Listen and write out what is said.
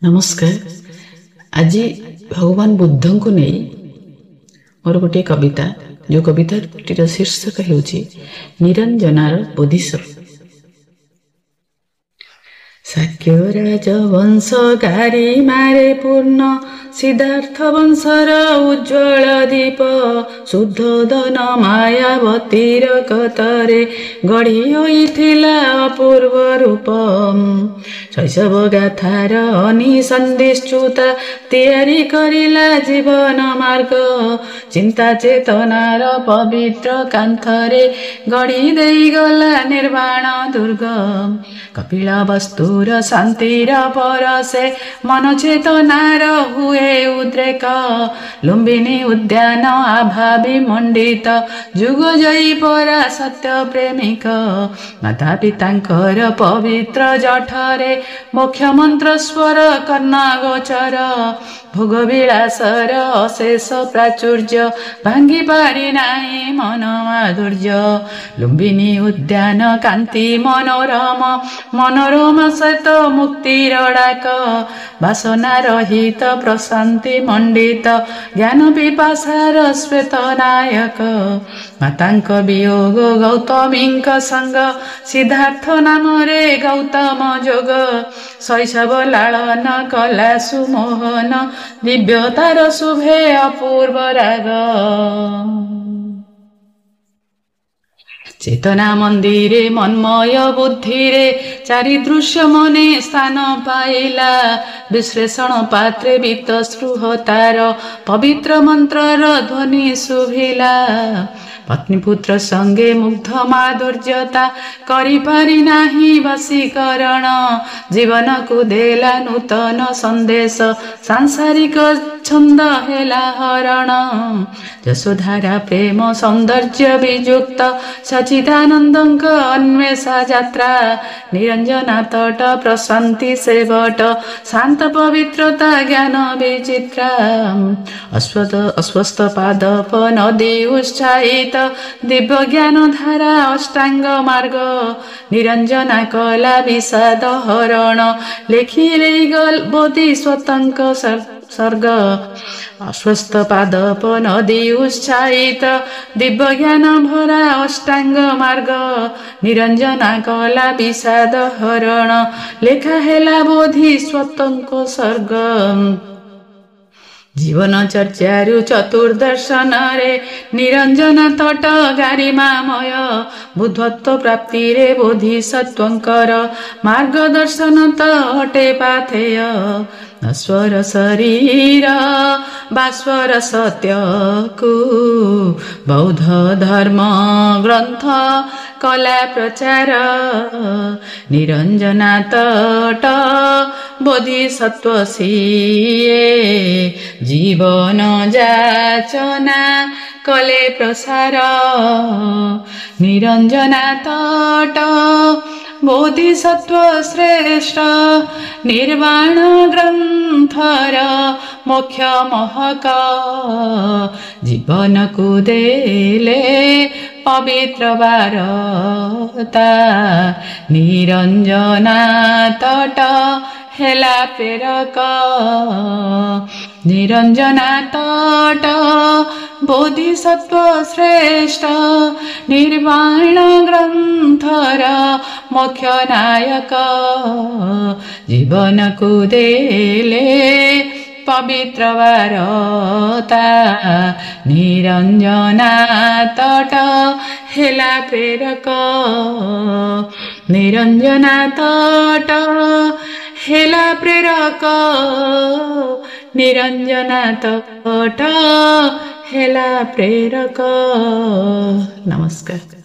नमस्कार। आज भगवान बुद्ध को नहीं मोर गोटे कविता जो कवितार शीर्षक हो निरंजनार बोधिसत्व। शाक्य राज वंश गारी मारे पूर्ण सिद्धार्थ वंशर उज्ज्वल दीप शुद्धोदन मायावतीर कतरे गढ़ी होइथिला अपूर्व रूप। शैशव गाथार अनिसन्धिश्चुता तैयारी करिला जीवन मार्ग चिंता चेतनार पवित्र कांथरे गढ़ी देई गला निर्वाण दुर्ग। कपिल वस्तुर शांतिर परसे मन चेतनार हुए उद्रेक लुम्बिनी उद्यान आभावी मंडित जुग जयी परा सत्य प्रेमिक। माता पितांकर पवित्र जठरे मुख्य मंत्र स्वर कर्ण गोचर भोग विलासर अशेष प्राचुर्य भांगी पारि नाही मन माधुर्य। लुम्बिनी उद्यान कांति मनोरम मनोरम सहित मुक्तिर डाक वासना रहित प्रशांति मंडित ज्ञान पिपासार श्वेत नायक। मातांक वियोग गौतमींक संग सिद्धार्थ नामरे गौतम जोग शैशव लालन कला सुमोहन दिव्यतार शुभे अपूर्व राग। चेतना मंदिरे मनमय बुद्धिरे चारिदृश्य मने स्थान पाइला विश्लेषण पात्रे वितस्पृह तार पवित्र मंत्रर ध्वनि शुभिला। पत्नी पुत्र संगे मुग्ध माधुर्यता करि पारि नाही वशीकरण जीवन को देला नूतन संदेश सांसारिक छंद हेला हरण। यशोधारा प्रेम सौंदर्य वियुक्त सचिदानंदंक अन्वेषा यात्रा निरंजना तट प्रशांति सेवट शांत पवित्रता ज्ञान विचित्रा। अस्वस्थ पादप नदी उत्साहित दिव्य ज्ञान धारा अष्टांग मार्ग निरंजना कला विषाद हरण लेखी गल बोधि स्वतंक सर्ग। अस्वस्थ पादप नदी उत्साहित दिव्य ज्ञान भरा अष्टांग मार्ग निरंजना कला विषाद हरण लेखा हेला बोधि स्वतंक सर्ग। जीवन चर्चारु चतुर्दर्शन रे निरंजना तट गारिमामय बुद्धत्व प्राप्ति रे बोधिसत्वंकर मार्गदर्शन त हटे पाथेय। नश्वर शरीर बास्वर सत्य को बौद्ध धर्म ग्रंथ कला प्रचार निरंजना तट बोधिसत्व सिए जीवन जाचना कले प्रसार। निरंजना तट बोधिसत्व श्रेष्ठ निर्वाण ग्रंथर मोक्ष महक जीवन को देले पवित्र वारता। निरंजना तट हेला प्रेरक निरंजना तट बोधिसत्व श्रेष्ठ निर्वाण ग्रंथर मोक्ष नायक जीवन को देले पवित्र वारता। निरंजना तट हेला प्रेरक निरंजना तट हेला प्रेरक निरंजना तट हेला प्रेरक। नमस्कार।